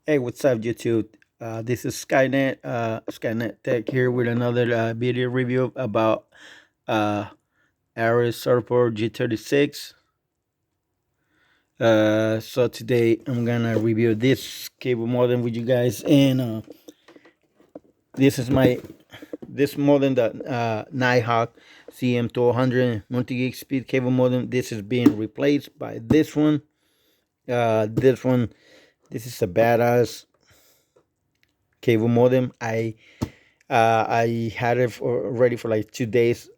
Hey, what's up, YouTube? This is Skynet Tech here with another video review about uh, ARRIS Surfboard G36. So today I'm gonna review this cable modem with you guys, and this is this modem, the Nighthawk CM200 multi-gig speed cable modem. This is being replaced by this one. This is a badass cable modem. I had it already for like 2 days,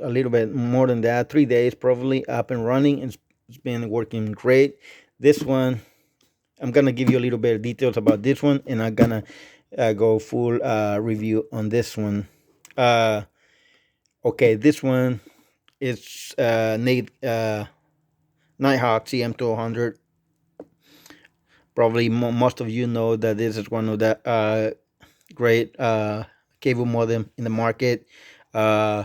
a little bit more than that, 3 days probably up and running. It's been working great. This one, I'm gonna give you a little bit of details about this one, and I'm gonna go full review on this one. Uh, okay, this one is Nighthawk CM200. Probably most of you know that this is one of the great cable modem in the market. Uh,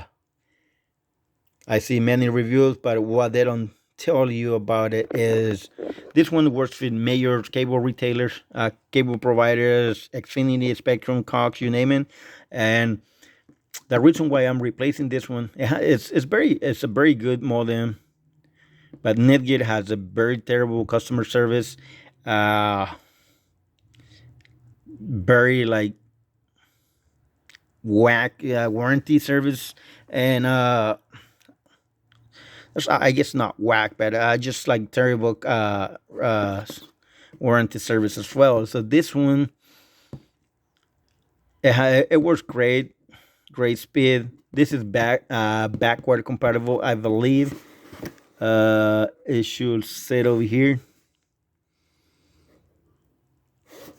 I see many reviews, but what they don't tell you about it is this one works with major cable retailers, cable providers, Xfinity, Spectrum, Cox, you name it. And the reason why I'm replacing this one, it's a very good modem, but Netgear has a very terrible customer service, uh, very like whack warranty service, and I guess not whack, but just like terrible warranty service as well. So this one, it works great, great speed. This is backward compatible, I believe. It should sit over here.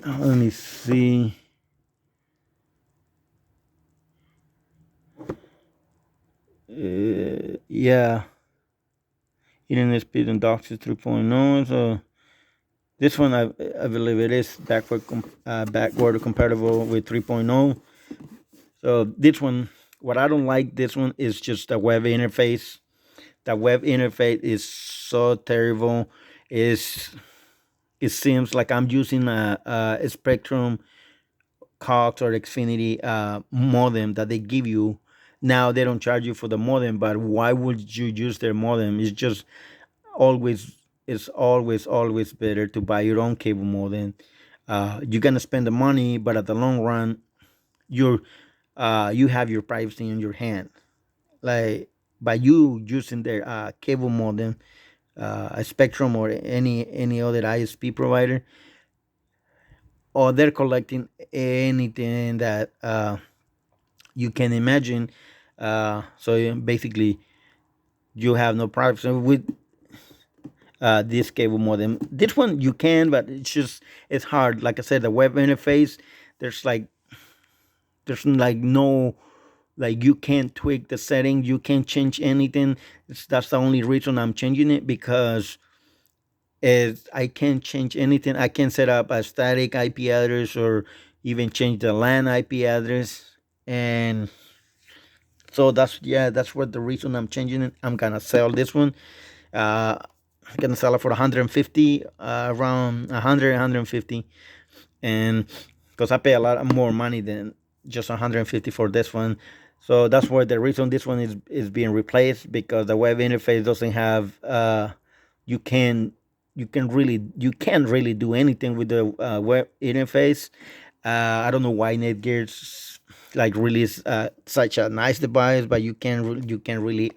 Let me see. Yeah, internet speed and DOCSIS 3.0. So this one, I believe it is backward compatible with 3.0. So this one, what I don't like this one is just the web interface. The web interface is so terrible. Is It seems like I'm using a Spectrum, Cox, or Xfinity modem that they give you. Now they don't charge you for the modem, but why would you use their modem? Always always better to buy your own cable modem. You're gonna spend the money, but at the long run, you're you have your privacy in your hand. Like by you using their cable modem, a Spectrum or any other ISP provider, or they're collecting anything that you can imagine. Basically, you have no privacy with this cable modem. This one you can, but it's hard. Like I said, the web interface, there's like there's like no, like you can't tweak the setting, you can't change anything. That's the only reason I'm changing it, because I can't change anything. I can set up a static IP address or even change the LAN IP address. And so that's what the reason I'm changing it. I'm gonna sell this one. I'm gonna sell it for 150, around 100, 150, and because I pay a lot more money than just 150 for this one. So that's why the reason this one is being replaced, because the web interface doesn't have you can you can't really do anything with the web interface. I don't know why Netgear's like release such a nice device, but you can really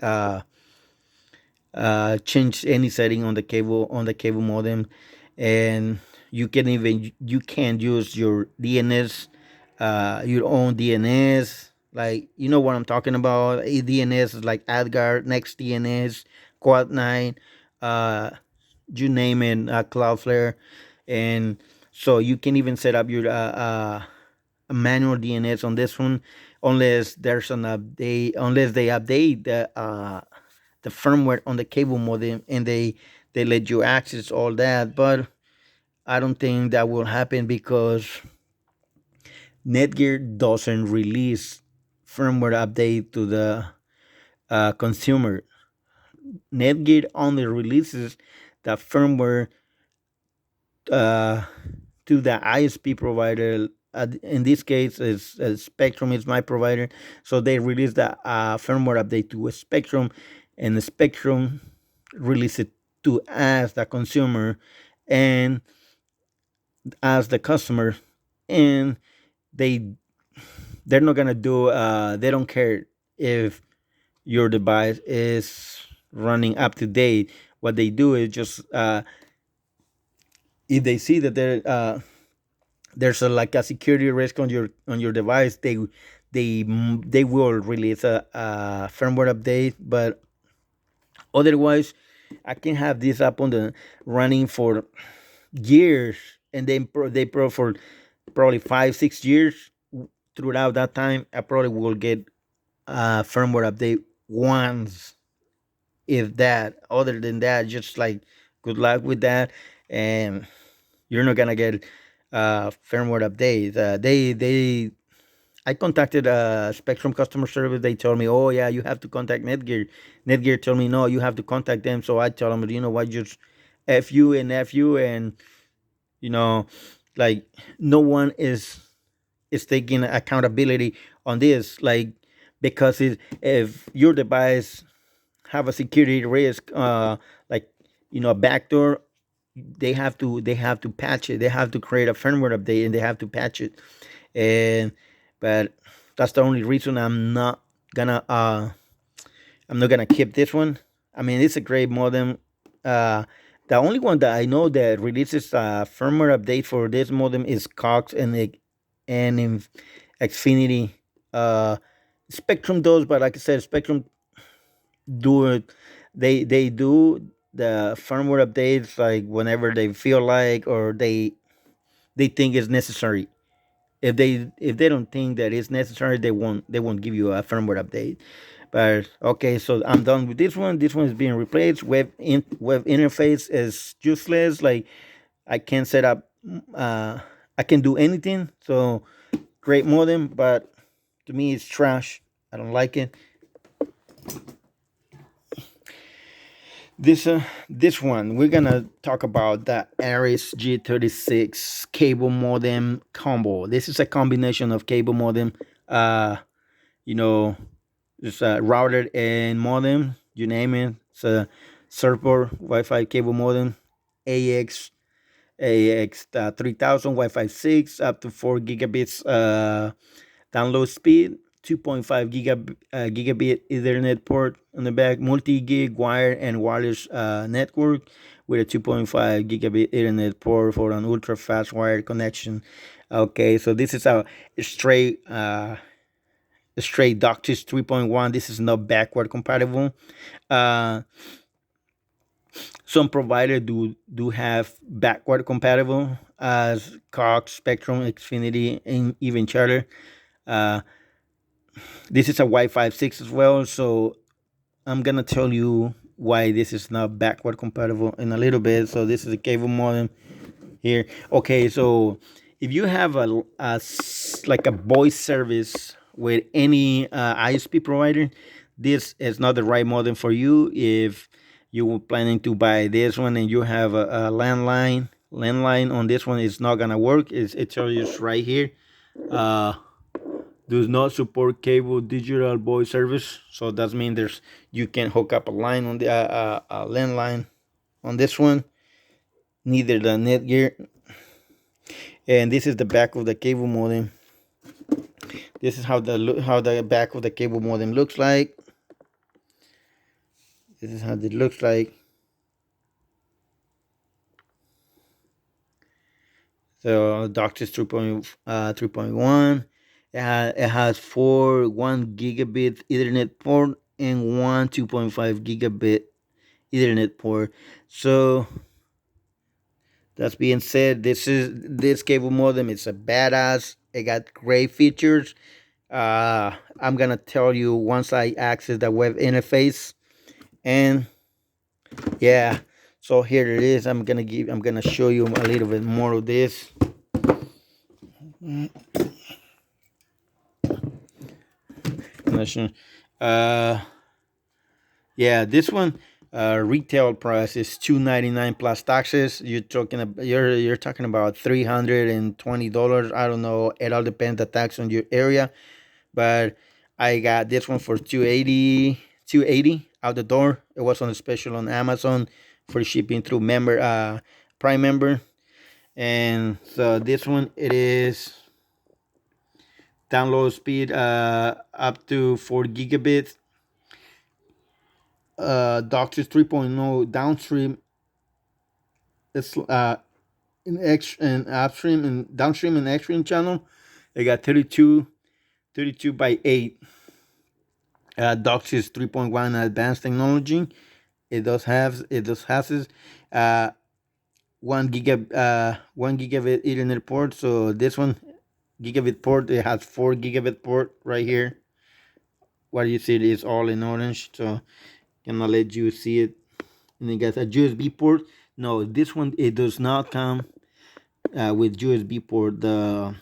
change any setting on the cable modem, and you can use your DNS, your own DNS. Like, you know what I'm talking about. DNS is like AdGuard, Next DNS, Quad9, uh, you name it, Cloudflare, and so you can even set up your a manual DNS on this one, unless there's an update, unless they update the firmware on the cable modem, and they let you access all that. But I don't think that will happen, because Netgear doesn't release firmware update to the consumer. Netgear only releases the firmware uh, to the ISP provider. In this case, is Spectrum is my provider, so they release the firmware update to a Spectrum, and the Spectrum release it to us, the consumer, and as the customer, and they they're not gonna do. They don't care if your device is running up to date. What they do is just if they see that there's like a security risk on your device, they will release a firmware update. But otherwise, I can have this up on the running for years, and then they pro for probably 5 6 years. Throughout that time, I probably will get a firmware update once, if that. Other than that, just like good luck with that, and you're not gonna get firmware updates. They I contacted Spectrum customer service. They told me, oh yeah, you have to contact Netgear. Netgear told me no, you have to contact them. So I told them, you know what, just f you, and you know, like no one is taking accountability on this, like because if your device have a security risk, like a backdoor, they have to patch it. They have to create a firmware update, and they have to patch it. And but that's the only reason gonna uh I'm not gonna keep this one. I mean, it's a great modem. Uh, the only one that I know that releases a firmware update for this modem is Cox and Xfinity. Uh, Spectrum does, but like I said, Spectrum do it. They do the firmware updates like whenever they feel like, or they think it's necessary. If they don't think that it's necessary, they won't give you a firmware update. But okay, so I'm done with this one. This one is being replaced. Web interface is useless. Like I can't set up. I can do anything. So great modem, but to me it's trash. I don't like it. This one we're gonna talk about the ARRIS G36 cable modem combo. This is a combination of cable modem, you know, it's a router and modem, you name it. It's a Surfboard Wi-Fi cable modem, AX AX 3000 Wi-Fi 6 up to 4 gigabits download speed, 2.5 gigabit Ethernet port on the back, multi-gig wired and wireless network with a 2.5 gigabit Ethernet port for an ultra fast wired connection. Okay, so this is a straight DOCSIS 3.1. This is not backward compatible. Uh, some providers do have backward compatible, as Cox, Spectrum, Xfinity, and even Charter. Uh, this is a Wi-Fi 6 as well, so I'm gonna tell you why this is not backward compatible in a little bit. So this is a cable modem here. Okay, so if you have like a voice service with any ISP provider, this is not the right modem for you. If you were planning to buy this one and you have a landline on this one, it's not gonna work. It tells you right here. Uh, does not support cable digital voice service. So that means you can hook up a line on the landline on this one. Neither the Netgear. And this is the back of the cable modem. This is how the back of the cable modem looks like. This is how it looks like. So DOCSIS 3.1. It has four 1 gigabit Ethernet port and one 2.5 gigabit Ethernet port. So that's being said, this cable modem. It's a badass. It got great features. I'm gonna tell you once I access the web interface, and yeah. So here it is. I'm gonna show you a little bit more of this. Uh, yeah, this one. Retail price is $299 plus taxes. You're talking about $320. I don't know. It all depends the tax on your area, but I got this one for 280 out the door. It was on a special on Amazon for shipping through Prime member, and so this one it is download speed up to 4 gigabits. DOCSIS 3.0 downstream. It's in upstream and downstream and upstream channel. They got 32 by 8. DOCSIS 3.1 advanced technology. It does has uh 1 gigabit Ethernet port. So this one gigabit port, it has 4 gigabit port right here. What you see is all in orange. So I'm gonna let you see it. And it got a USB port. No, this one it does not come with USB port. The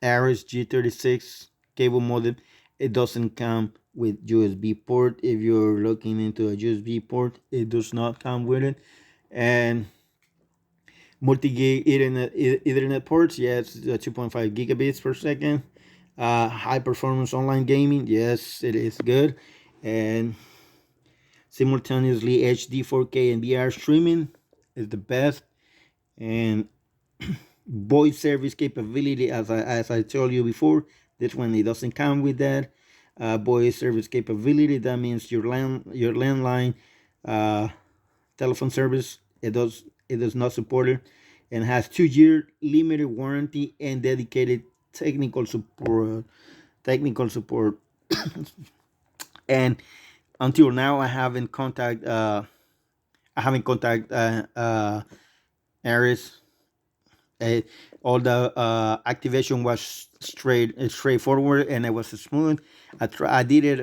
ARRIS G36 cable modem, it doesn't come with USB port. If you're looking into a USB port, it does not come with it. And multi-gig Ethernet ports, yes, 2.5 gigabits per second. High performance online gaming, yes, it is good. And simultaneously HD 4K and VR streaming is the best. And voice service capability, as I told you before, this one it doesn't come with that voice service capability. That means your landline telephone service, it does not support it, and has 2-year limited warranty and dedicated technical support. And until now I haven't contact ARRIS. Uh, all the activation was straightforward, and it was smooth. I did it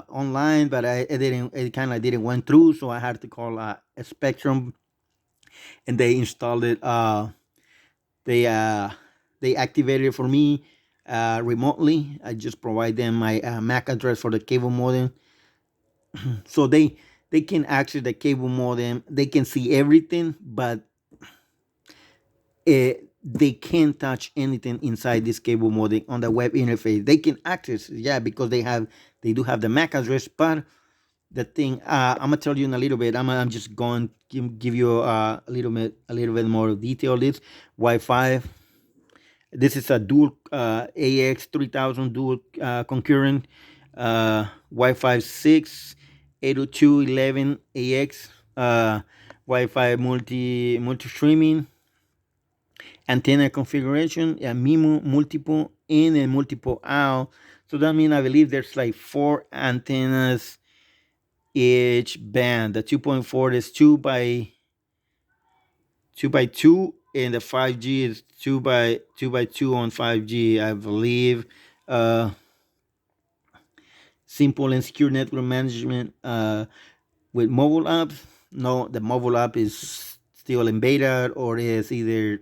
online, but it kind of didn't went through, so I had to call a Spectrum, and they installed it. They activated it for me remotely. I just provide them my MAC address for the cable modem, so they can access the cable modem. They can see everything, but they can't touch anything inside this cable modem on the web interface. They can access, yeah, because they do have the MAC address. But the thing, I'm gonna tell you in a little bit. I'm just going to give you a little bit more detail. This Wi-Fi. This is a dual AX 3000 dual concurrent Wi-Fi 6 802.11 AX Wi-Fi multi streaming antenna configuration, a MIMO multiple in and multiple out. So that means I believe there's like 4 antennas each band. The 2.4 is 2 by 2, and the 5G is 2 by 2 on 5G, I believe. Simple and secure network management with mobile apps. No, the mobile app is still in beta, or is either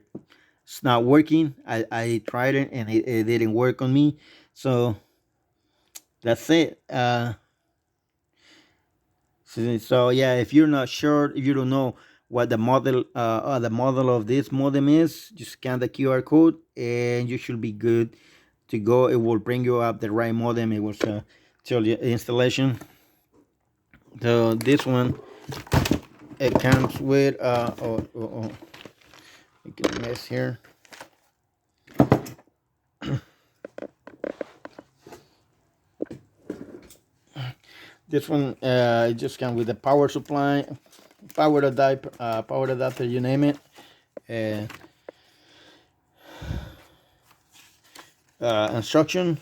it's not working. I tried it and it didn't work on me. So that's it. So yeah, if you're not sure, if you don't know what the model of this modem is, just scan the QR code and you should be good to go. It will bring you up the right modem. It will tell you installation. So this one, it comes with make a mess here. This one it just comes with the power supply, power adapter, you name it. Instruction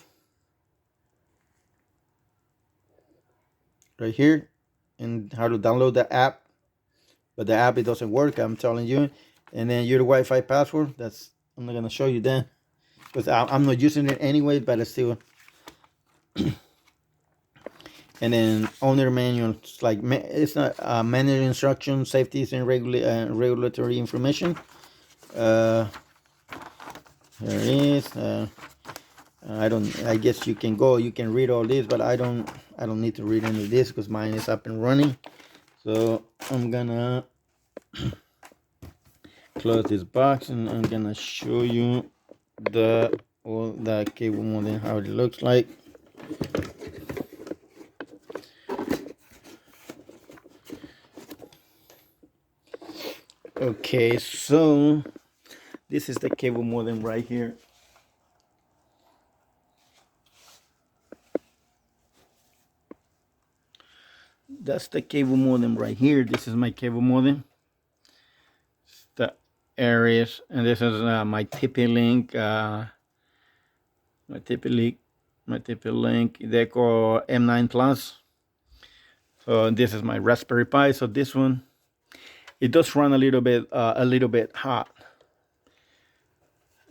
right here, and how to download the app. But the app, it doesn't work, I'm telling you. And then your Wi-Fi password. I'm not gonna show you that because I'm not using it anyway, but it's still. And then owner manual. It's not manual instruction, safety and regulatory information. There it is. I guess you can read all this, but I don't need to read any of this because mine is up and running. So I'm gonna close this box and I'm gonna show you the cable modem, how it looks like. Okay, so this is the cable modem right here. That's the cable modem right here. This is my cable modem. It's the ARRIS, and this is my TP-Link, my TP-Link Deco M9 Plus. So this is my Raspberry Pi. So this one, it does run a little bit hot.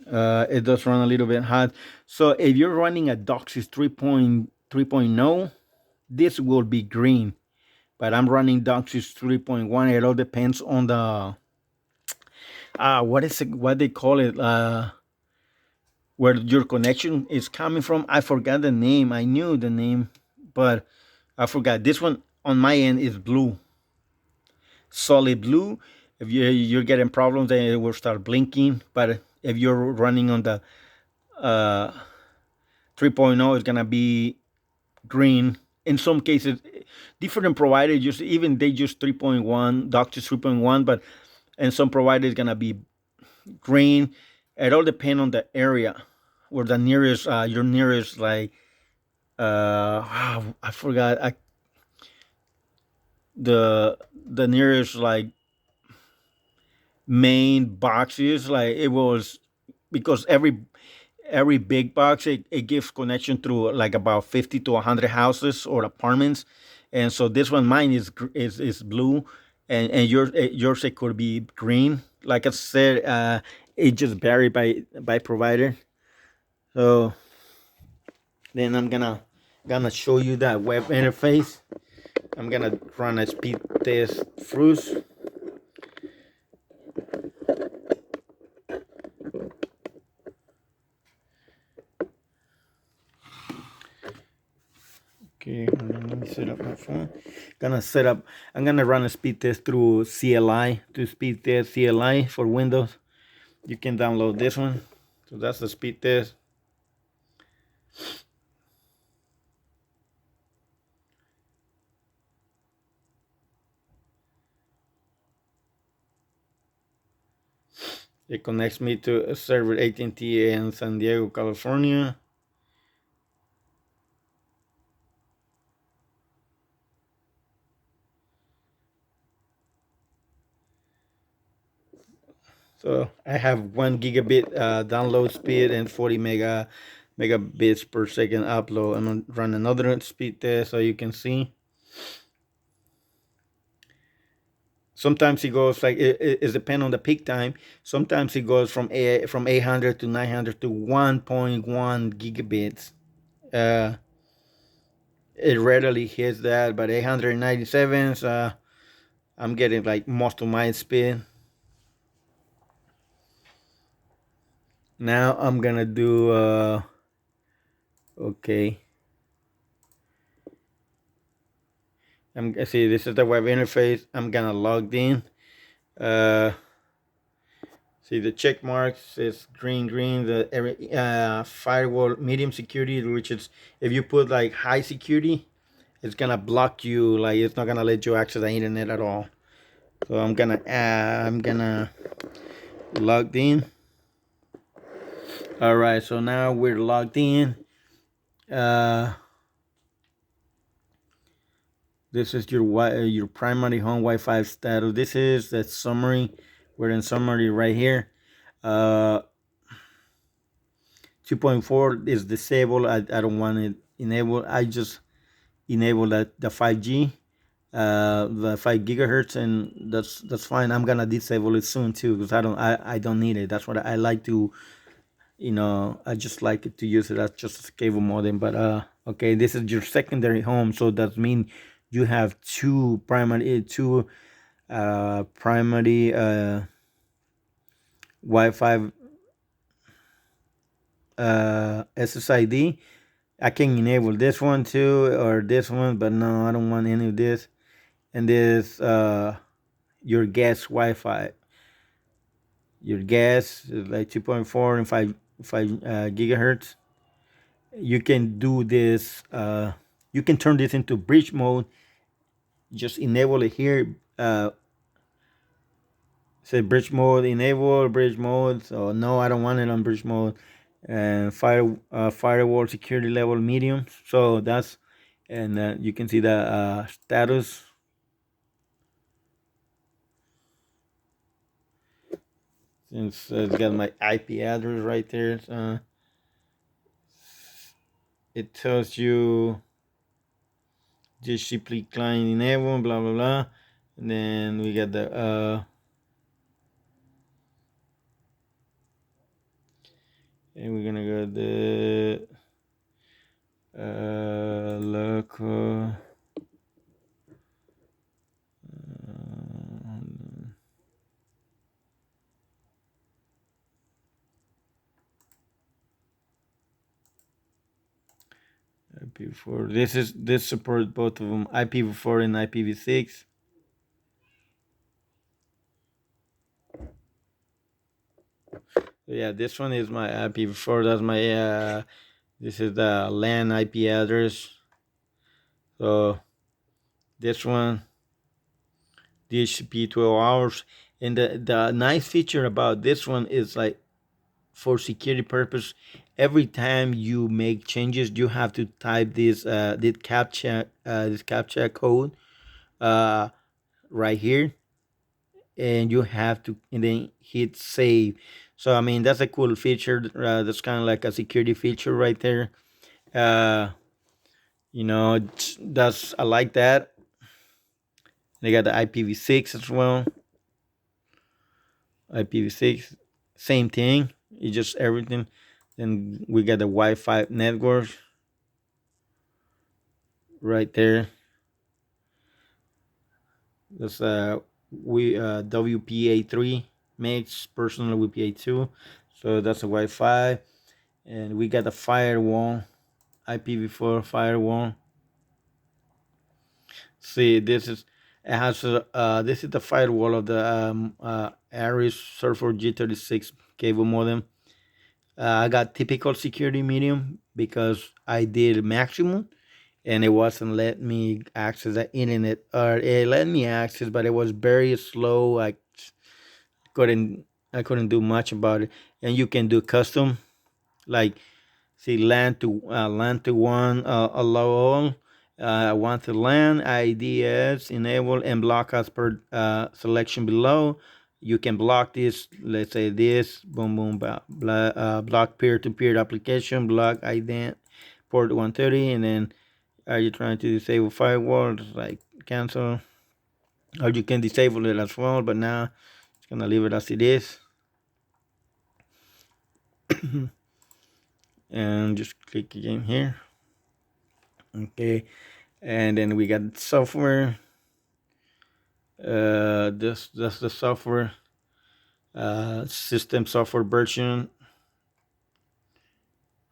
It does run a little bit hot. So if you're running a DOCSIS 3.3.0, this will be green. But I'm running DOCSIS 3.1. It all depends on the what they call it, where your connection is coming from. I forgot the name. I knew the name, but I forgot. This one on my end is blue, solid blue. If you're getting problems, then it will start blinking. But if you're running on the 3.0, it's gonna be green. In some cases, different providers they use 3.1, DOCSIS 3.1, but in some providers, it's gonna be green. It all depends on the area where the nearest your nearest, like I forgot, the nearest, like, main box is. Like, it was, because every big box, it gives connection through like about 50 to 100 houses or apartments. And so this one, mine is blue, and yours it could be green. Like I said, it just varied by provider. So then I'm gonna show you that web interface. I'm gonna run a speed test first. Okay, hold on, let me set up my phone. I'm gonna run a speed test through CLI, to speed test CLI for Windows. You can download this one. So that's the speed test. It connects me to a server AT&T in San Diego, California. So I have 1 gigabit download speed and 40 megabits per second upload. I'm gonna run another speed test so you can see. Sometimes it goes like it depends on the peak time. Sometimes it goes from 800 to 900 to 1.1 gigabits. It rarely hits that, but 897s, I'm getting like most of my speed. Now I'm gonna do okay. See, this is the web interface. I'm gonna log in. Uh, See the check marks. It's green. The firewall medium security, which is, if you put like high security, it's gonna block you. Like, it's not gonna let you access the internet at all. So I'm gonna logged in. All right. So now we're logged in. This is your primary home Wi-Fi status. This is the summary. We're in summary right here. 2.4 is disabled. I don't want it enabled. I just enable the 5G, the 5 gigahertz, and that's fine. I'm gonna disable it soon too, because I don't need it. That's what I like to, I just like it to use it as just a cable modem. But okay, this is your secondary home, so that means you have two primary Wi-Fi SSID. I can enable this one too, or this one, but no, I don't want any of this. and this your gas Wi-Fi. Your gas is like 2.4 and 5 gigahertz. You can do this. You can turn this into bridge mode. Just enable it here. Say bridge mode, enable bridge mode. So no, I don't want it on bridge mode. And firewall security level medium. So that's, and you can see the status. Since it's got my IP address right there, it tells you DHCP client enable, blah blah blah, and then we got the and we're gonna go the local. IPv4. This supports both of them, IPv4 and IPv6. So yeah, this one is my IPv4. That's my this is the LAN IP address. So this one, DHCP 12 hours. And the nice feature about this one is like for security purpose, every time you make changes, you have to type this captcha code uh, right here, and you have to and then hit save. So I mean that's a cool feature. That's kind of like a security feature right there. Uh, that's I like that. They got the IPv6 as well. IPv6, same thing. It's just everything. Then we got the Wi-Fi network right there. That's we WPA3 mix personal WPA2. So that's a Wi-Fi, and we got the firewall, IPv4 firewall. See, this is the firewall of the ARRIS Surfboard G36 cable modem. I got typical security medium because I did maximum, and it wasn't letting me access the internet, or it let me access, but it was very slow. Couldn't I couldn't do much about it. And you can do custom, like see LAN to one, allow all. Want to LAN IDs enable and block as per selection below. You can block this. Let's say this. Boom boom. Block peer to peer application. Block ident port 130, and then are you trying to disable firewall? Like cancel, or you can disable it as well. But now it's gonna leave it as it is, and just click again here. Okay, and then we got software. That's the software. System software version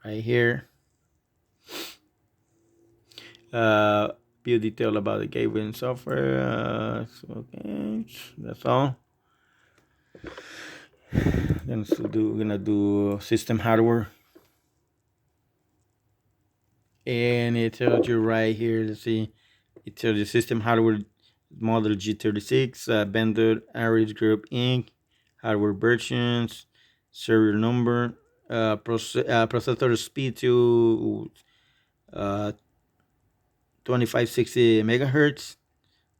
right here. Few detail about the gateway and software. Okay, that's all. Then we're gonna do system hardware, and it tells you right here. Let's see, it tells you system hardware model G36, vendor ARRIS Group Inc. Hardware versions, serial number, processor speed to 2560 megahertz,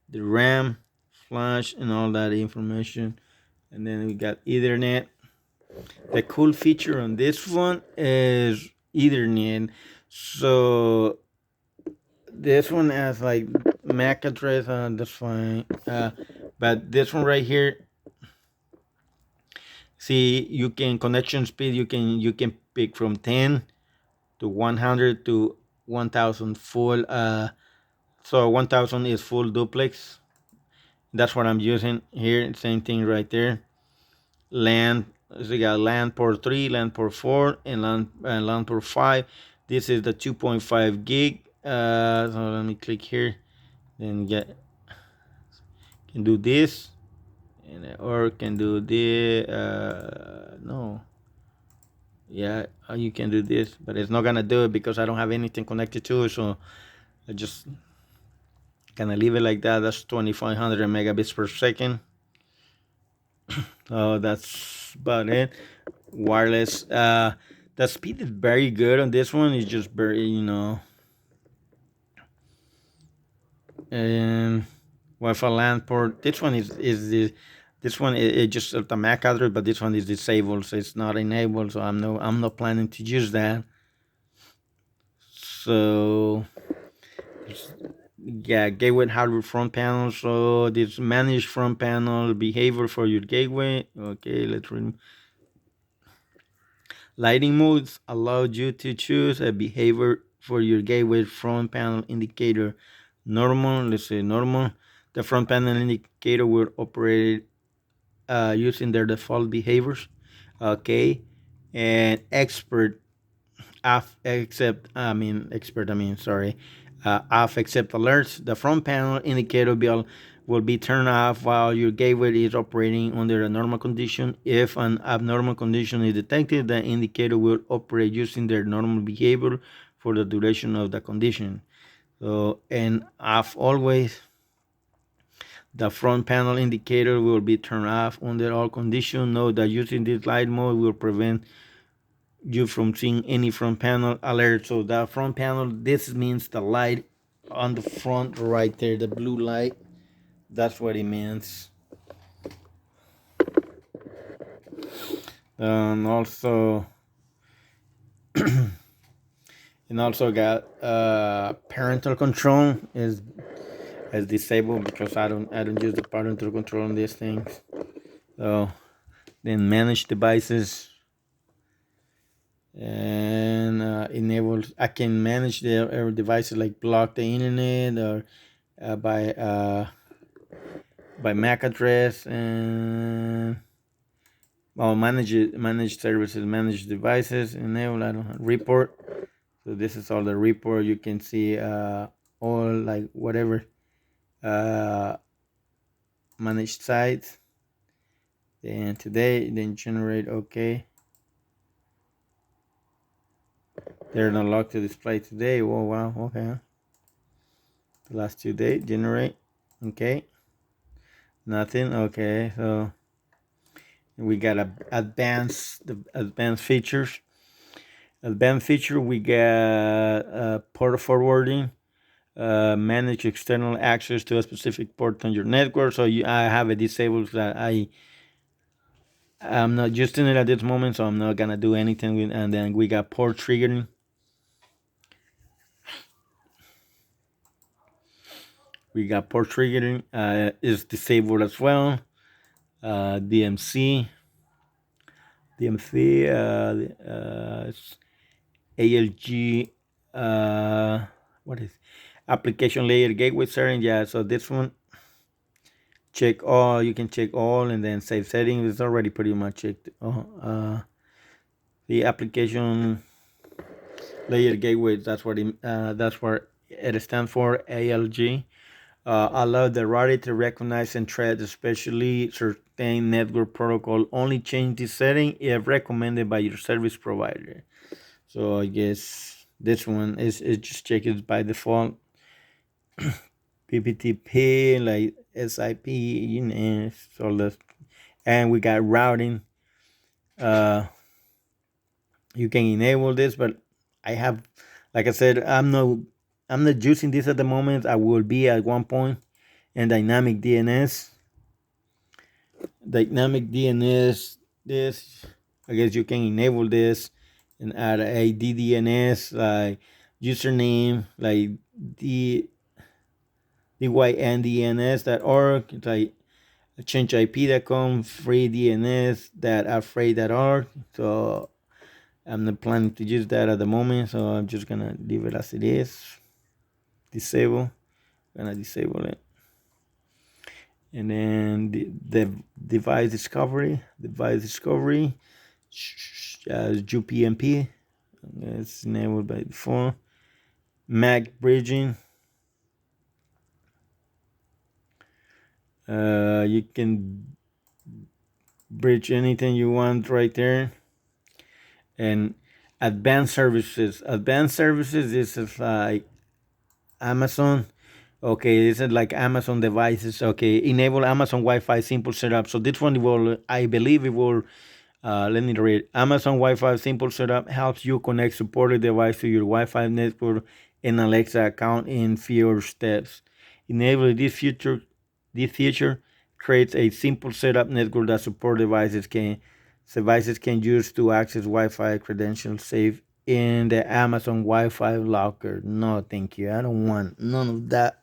the RAM, flash, and all that information. And then we got Ethernet. The cool feature on this one is Ethernet. So this one has like MAC address, that's fine. But this one right here, see, you can connection speed. You can pick from 10 to 100 to 1,000 full. So 1,000 is full duplex. That's what I'm using here. Same thing right there. LAN. So we got LAN port 3, LAN port 4, and LAN port 5. This is the 2.5 gig. So let me click here. Then get can do this, or can do this. No, yeah, you can do this, but it's not gonna do it because I don't have anything connected to it. So I just gonna leave it like that. That's 2500 megabits per second. So that's about it. Wireless. The speed is very good on this one. It's just very, and Wi-Fi LAN port. This one is the this one it just the MAC address, but this one is disabled, so it's not enabled. So I'm not planning to use that. So yeah, gateway hardware front panel. So this manage front panel behavior for your gateway. Okay, let's read. Lighting modes allow you to choose a behavior for your gateway front panel indicator. Normal, let's say normal. The front panel indicator will operate using their default behaviors. Okay, and expert off except expert. Sorry, off except alerts. The front panel indicator will be turned off while your gateway is operating under a normal condition. If an abnormal condition is detected, the indicator will operate using their normal behavior for the duration of the condition. So, and off always. The front panel indicator will be turned off under all conditions. Note that using this light mode will prevent you from seeing any front panel alert. So the front panel, this means the light on the front right there, the blue light. That's what it means. And also, got parental control is disabled because I don't use the parental control on these things. So then manage devices and enables. I can manage the devices like block the internet or by MAC address and manage services, manage devices, enable. I don't have report. So this is all the report. You can see all like whatever managed sites. Then today, then generate. Okay. They're not locked to display today. Oh wow. Okay. The last 2 days generate. Okay. Nothing. Okay. So we got the advanced features. Advanced feature. We got port forwarding. Manage external access to a specific port on your network. So I have it disabled that I'm not using it at this moment, so I'm not gonna do anything with. And then we got port triggering. We got port triggering is disabled as well. DMC, ALG. What is application layer gateway setting? Yeah, so this one check all. You can check all and then save settings. It's already pretty much checked. The application layer gateway. That's what it stands for. ALG. Allow the router to recognize and thread, especially certain network protocol. Only change this setting if recommended by your service provider. So I guess this one is just check it by default. PPTP, like SIP, all this. And we got routing. You can enable this, but I have, like I said, I'm not using this at the moment. I will be at one point. And dynamic DNS. This, I guess you can enable this and add a DDNS like username, like dyndns.org. It's like changeip.com, free DNS.afraid.org. So I'm not planning to use that at the moment, so I'm just gonna leave it as it is. Gonna disable it. And then the device discovery, UPnP, it's enabled by default. MAC bridging, You can bridge anything you want right there. And advanced services, this is like Amazon. Okay, this is like Amazon devices. Okay, enable Amazon Wi-Fi simple setup. So this one will, I believe it will. Let me read. Amazon Wi-Fi simple setup helps you connect supported device to your Wi-Fi network and Alexa account in fewer steps. Enable this feature creates a simple setup network that support devices can use to access Wi-Fi credentials safe in the Amazon Wi-Fi locker. No, thank you. I don't want none of that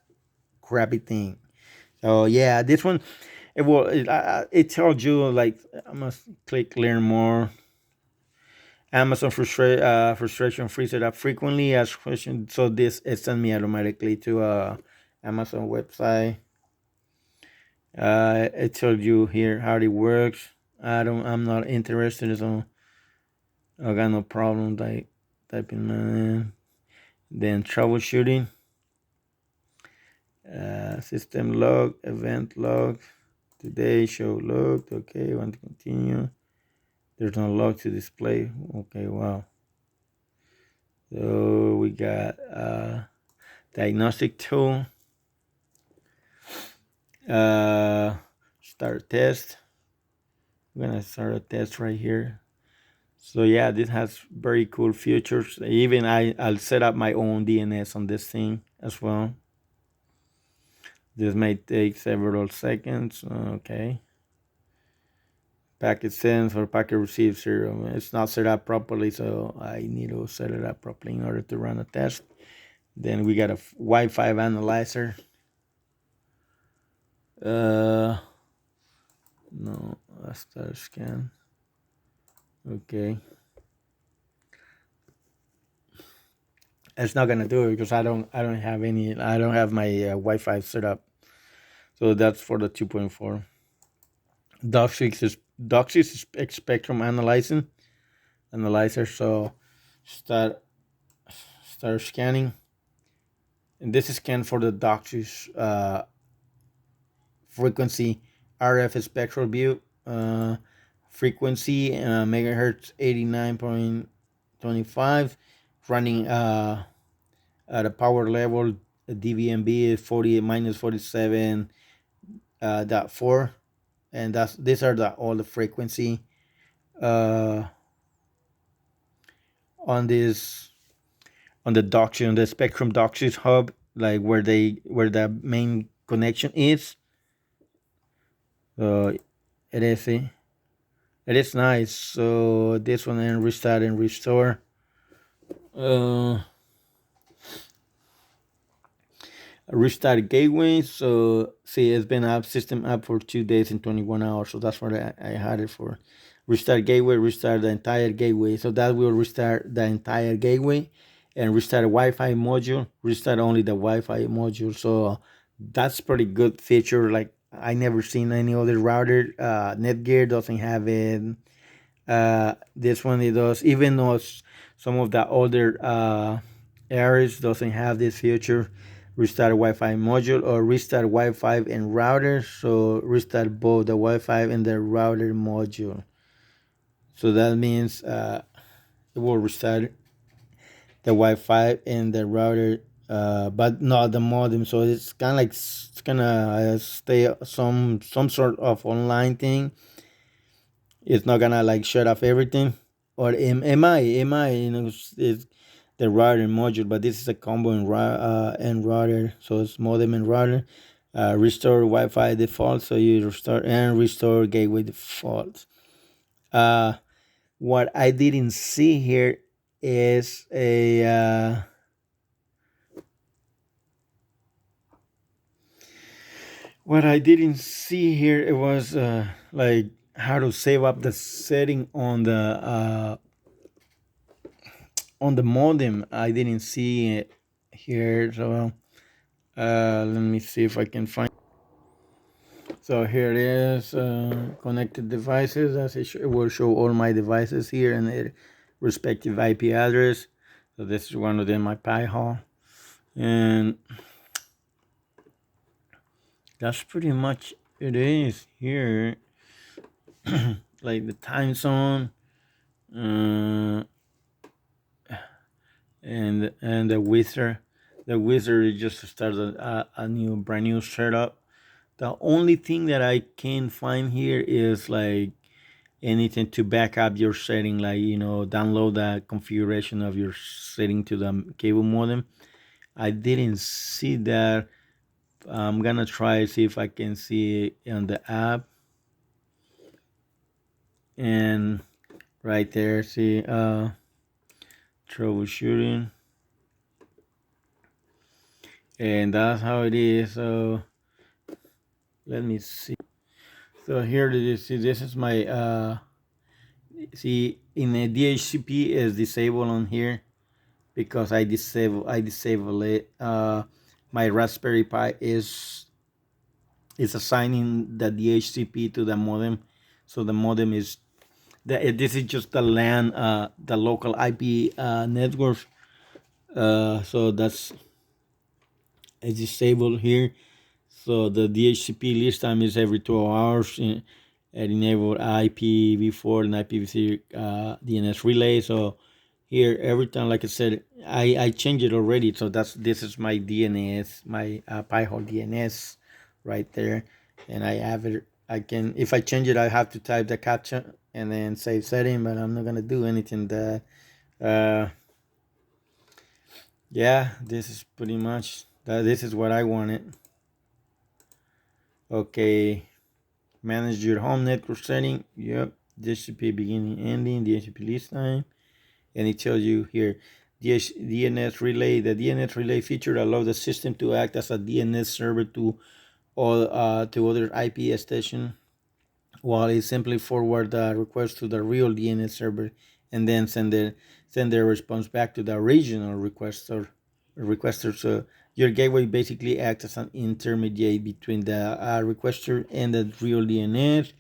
crappy thing. So yeah, this one it tells you like I must click learn more. Amazon frustration free setup frequently asked questions. So this it sent me automatically to Amazon website. It tells you here how it works. I'm not interested, so I got no problem like typing in. Then troubleshooting. System log, event log, today show logged. Okay, want to continue. There's no log to display. Okay, wow. So we got diagnostic tool. Start test. We're gonna start a test right here. So yeah, this has very cool features. Even I'll set up my own DNS on this thing as well. This may take several seconds. Okay. Packet sends or packet receives zero. It's not set up properly, so I need to set it up properly in order to run a test. Then we got a Wi-Fi analyzer. No, start scan. Okay. It's not gonna do it because I don't have my Wi-Fi set up. So that's for the 2.4. DOCSIS spectrum analyzer. So start scanning, and this is scan for the DOCSIS frequency RF spectral view. Frequency megahertz 89.25, running at a power level dBmb is 48 minus 47 dot 4, and these are all the frequency on this on the DOCSIS, on the Spectrum DOCSIS hub, like where the main connection is. So it is it is nice. So this one, and restart and restore. Restart gateway. So see, it's been up system up for 2 days and 21 hours. So that's what I had it for. Restart gateway, restart the entire gateway. So that will restart the entire gateway, and restart a Wi-Fi module. Restart only the Wi-Fi module. So that's pretty good feature. Like I never seen any other router. Netgear doesn't have it. This one it does. Even though some of the older ARRIS doesn't have this feature. Restart Wi-Fi module or restart Wi-Fi and router. So restart both the Wi-Fi and the router module. So that means it will restart the Wi-Fi and the router, but not the modem. So it's kind of like it's gonna stay some sort of online thing. It's not gonna like shut off everything, or am I it's the router module, but this is a combo and router, so it's modem and router. Restore Wi-Fi default, so you restore gateway default. What I didn't see here is a what I didn't see here, it was like how to save up the setting on the modem. I didn't see it here, so let me see if I can find. So here it is, connected devices. As it will show all my devices here and their respective IP address. So this is one of them, my Pi Hall, and that's pretty much it is here, like the time zone, uh, and the wizard. The wizard just started a new brand new setup. The only thing that I can find here is like anything to back up your setting, like download the configuration of your setting to the cable modem. I didn't see that. I'm gonna try see if I can see it on the app. And right there, see troubleshooting, and that's how it is. So let me see. So here it is. See, this is my see in the DHCP is disabled on here because I disable it. My Raspberry Pi is assigning the DHCP to the modem, so the modem is this is just the LAN, the local IP network. So that's it's disabled here. So the DHCP list time is every 12 hours. And enable IPv4 and IPv6 DNS relay. So here, every time, like I said, I changed it already. So this is my DNS, my Pi-hole DNS right there. And I have it. I can, if I change it, I have to type the captcha and then save setting, but I'm not going to do anything that. Uh, yeah, this is pretty much that. This is what I wanted. Okay, manage your home network setting. Yep, DHCP beginning, ending, DHCP list time, and it tells you here DNS relay. The DNS relay feature allows the system to act as a DNS server to all to other IP station, while it simply forward the request to the real DNS server and then send their response back to the original requester. So your gateway basically acts as an intermediate between the requester and the real DNS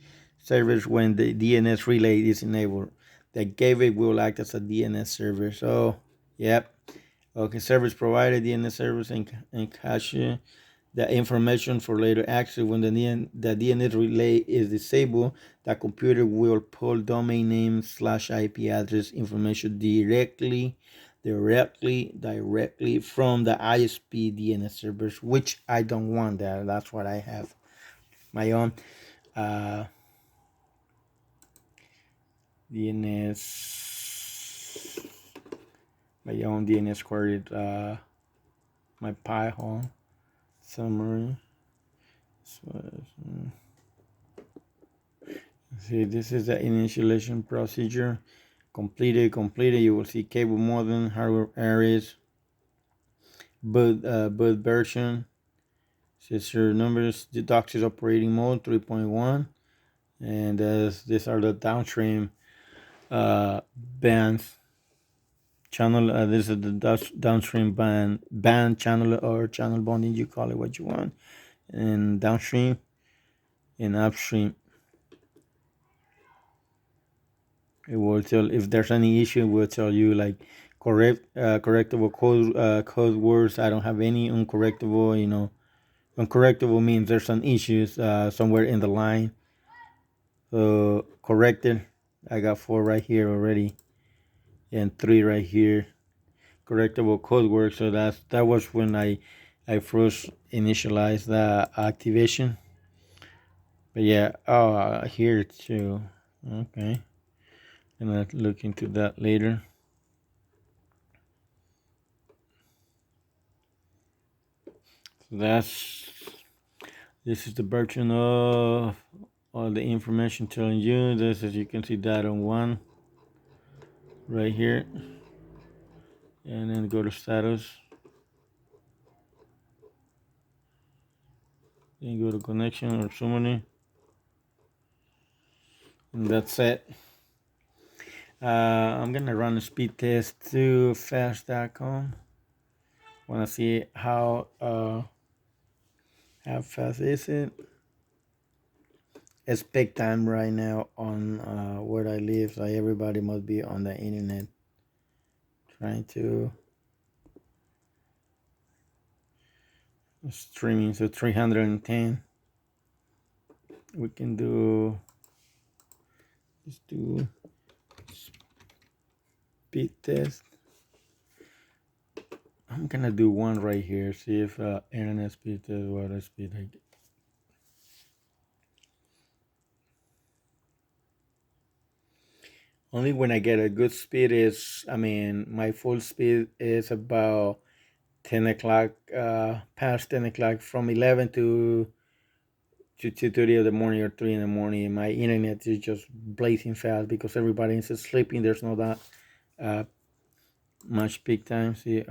servers. When the DNS relay is enabled, the gateway will act as a DNS server. So, yep. Okay, service provider, DNS service, and cache the information for later access. When the DNS relay is disabled, the computer will pull domain name / IP address information directly from the ISP DNS servers, which I don't want that. That's what I have my own DNS, my own DNS query, my Pi-hole summary. So, see, this is the initialization procedure. Completed. You will see cable modem, hardware ARRIS, boot version, sister numbers, the DOCSIS operating mode 3.1, and these are the downstream bands channel. This is the downstream band channel or channel bonding. You call it what you want, and downstream and upstream. It will tell if there's any issue. It will tell you like correctable code words. I don't have any uncorrectable. Uncorrectable means there's some issues somewhere in the line. So corrected. I got 4 right here already, and 3 right here. Correctable code words. So that was when I first initialized the activation. But yeah, here too. Okay, and I'll look into that later. So this is the version of all the information telling you this. As you can see, data 1 right here, and then go to status, then go to connection or summary, and that's it. I'm gonna run a speed test to fast.com. Want to see how fast is it? It's peak time right now on where I live, so everybody must be on the internet trying to streaming. So 310. We can do, let's do speed test. I'm gonna do one right here. See if internet speed test, what speed I get. Only when I get a good speed is, I mean, my full speed is about 10 o'clock, past 10 o'clock, from 11 to 2:30 of the morning or 3 in the morning. My internet is just blazing fast because everybody is sleeping. There's no that uh, much peak time. See,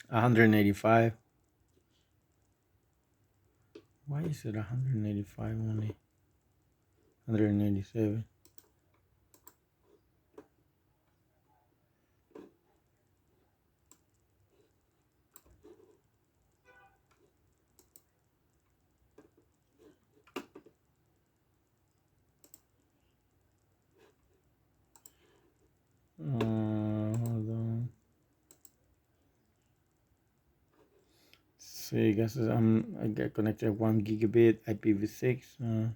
185. Why is it 185 only? 187. Hold on. See, I guess I get connected 1 gigabit IPv6. I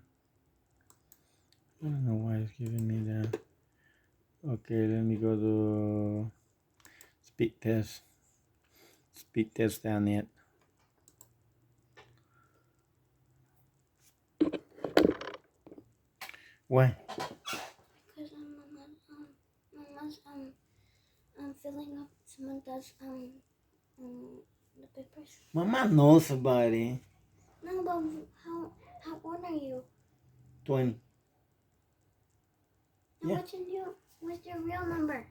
don't know why it's giving me that. Okay, let me go to speed test. Speed test down it. Why? Because I'm filling up. Someone does the papers. Mama knows somebody. No, but how old are you? 20. No, Yeah. what's your real number?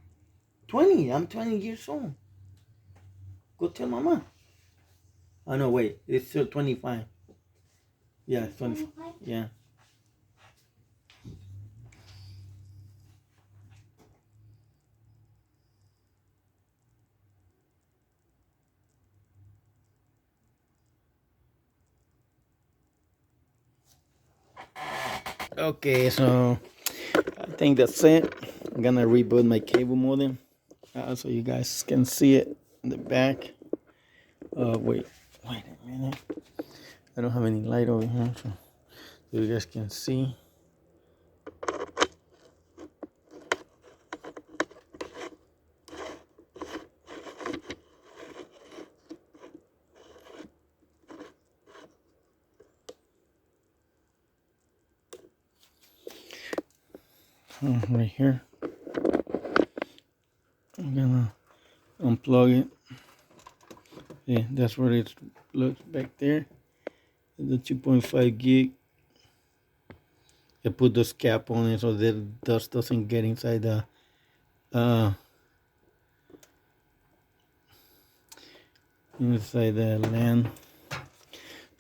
20. I'm 20 years old. Go tell mama. Oh no, wait. It's still 25. Yeah, it's 25. Yeah. Okay, so I think that's it. I'm gonna reboot my cable modem so you guys can see it in the back. Wait a minute. I don't have any light over here, so you guys can see. Right here. I'm gonna unplug it. Yeah, that's where it looks back there. The 2.5 gig. I put this cap on it so that dust doesn't get inside the LAN.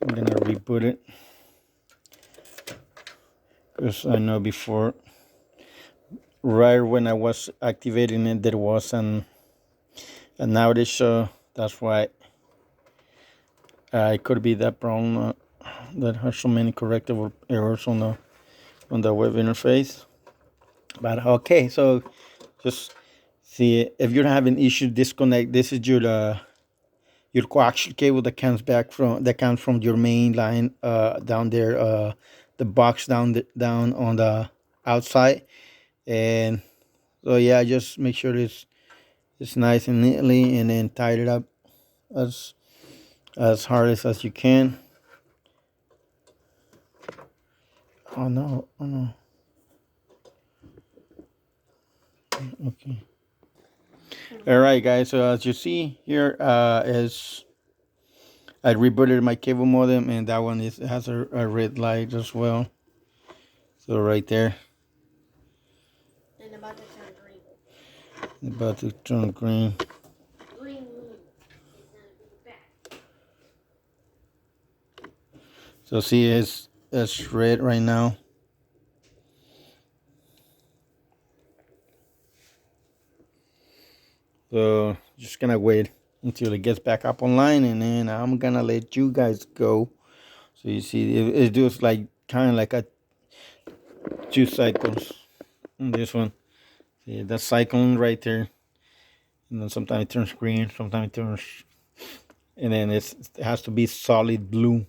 I'm gonna reboot it because I know before, right when I was activating it, there was an outage, so that's why it could be that problem that has so many correctable errors on the web interface. But okay, so just see if you're having issues disconnect. This is your coaxial cable that comes from your main line down there, the box down on the outside. And so yeah, just make sure it's nice and neatly, and then tight it up as hard as you can. Oh no, okay. All right, guys, so as you see here, is I rebooted my cable modem, and that one has a red light as well. So right there. And about to turn green. About to turn green. Green means it's gonna be back. So see, it's red right now. So just gonna wait until it gets back up online, and then I'm gonna let you guys go. So you see, it does like kind of like a 2 cycles on this one. See, that's cycling right there, and then sometimes it turns green, sometimes it turns and then it has to be solid blue.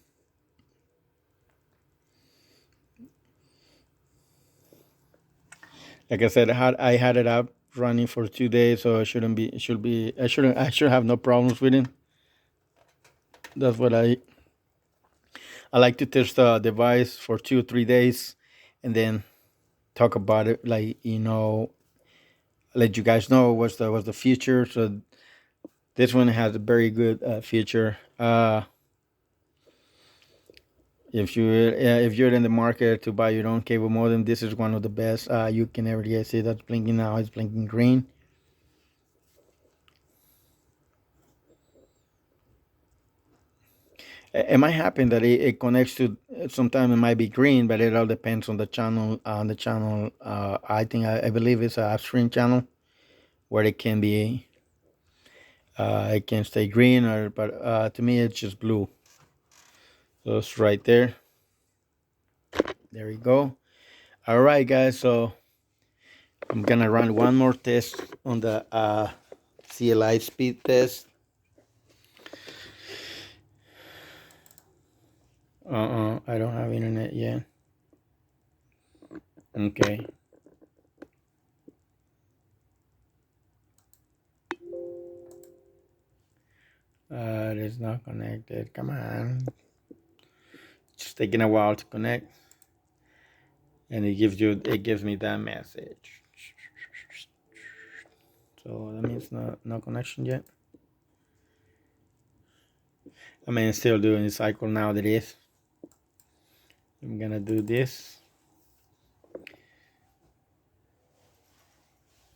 Like I said, I had it up running for 2 days, so I should have no problems with it. That's what I like to test the device for 2 or 3 days, and then talk about it. Like, let you guys know what's the future. So this one has a very good future. If you're in the market to buy your own cable modem, this is one of the best. You can ever get. See that's blinking now. It's blinking green. It might happen that it connects to. Sometimes it might be green, but it all depends on the channel. I believe it's a upstream channel where it can be. It can stay green, but to me it's just blue. So it's right there. There you go. All right, guys. So I'm gonna run one more test on the CLI speed test. I don't have internet yet. Okay. It is not connected. Come on. It's taking a while to connect. And it gives me that message. So that means no connection yet. I mean, it's still doing the cycle now that is. I'm gonna do this.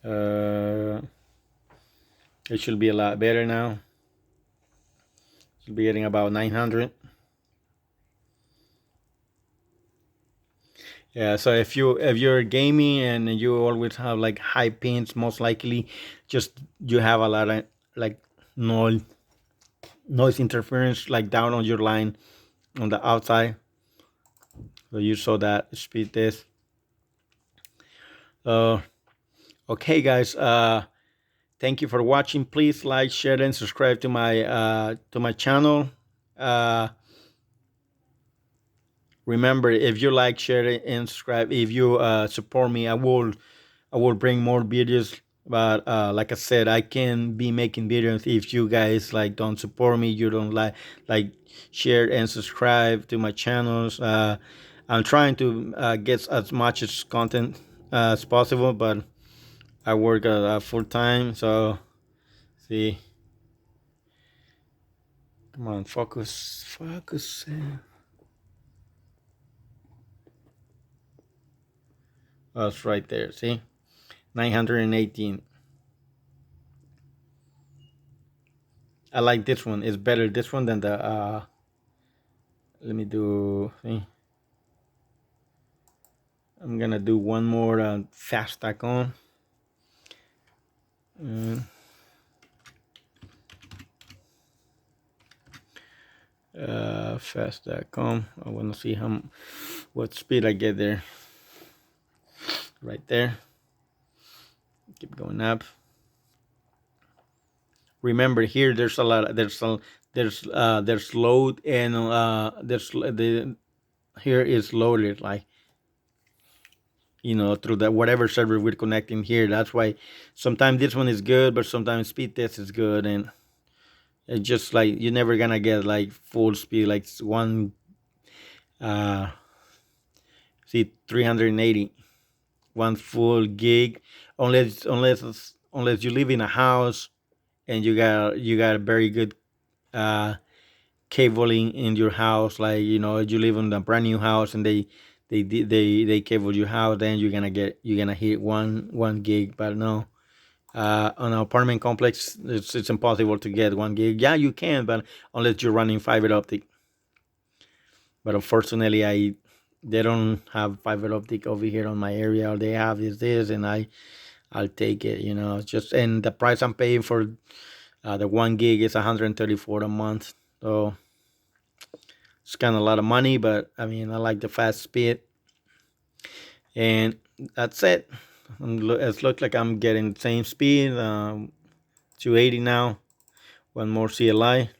It should be a lot better now. Should be getting about 900. Yeah, so if you're gaming and you always have like high pins, most likely just you have a lot of like noise interference like down on your line on the outside. So you saw that speed test. Uh, okay, guys. Thank you for watching. Please like, share, and subscribe to my channel. Uh, Remember, if you like, share, and subscribe, if you support me, I will bring more videos. But like I said, I can be making videos if you guys like don't support me. You don't like share and subscribe to my channels. I'm trying to get as much as content as possible, but I work full time. So see, come on, focus. Oh, it's right there. See, 918. I like this one. It's better this one than the let me do see. I'm gonna do one more fast stack on. Fast.com. I want to see what speed I get there. Right there. Keep going up. Remember here, there's a lot. There's load and here is loaded like through that whatever server we're connecting here. That's why sometimes this one is good, but sometimes speed test is good, and it's just like you're never gonna get like full speed like one. See 380, one full gig, unless you live in a house and you got a very good uh cabling in your house, like you live in a brand new house and they cable your house, then you're gonna hit one gig. But no, on an apartment complex it's impossible to get 1 gig. Yeah, you can, but unless you're running fiber optic. But unfortunately they don't have fiber optic over here on my area. All they have is this, and I'll take it. Just, and the price I'm paying for the 1 gig is 134 a month. So it's kind of a lot of money, but I mean, I like the fast speed, and that's it. It looks like I'm getting the same speed, 280 now. One more CLI.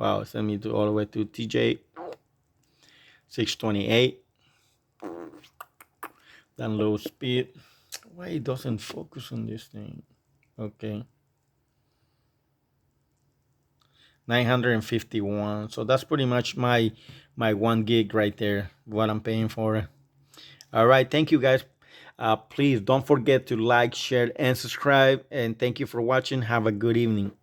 Wow, send me to all the way to TJ 628. Download speed. Why it doesn't focus on this thing? Okay. 951. So that's pretty much my 1 gig right there, what I'm paying for. All right, thank you guys. Please don't forget to like, share, and subscribe. And thank you for watching. Have a good evening.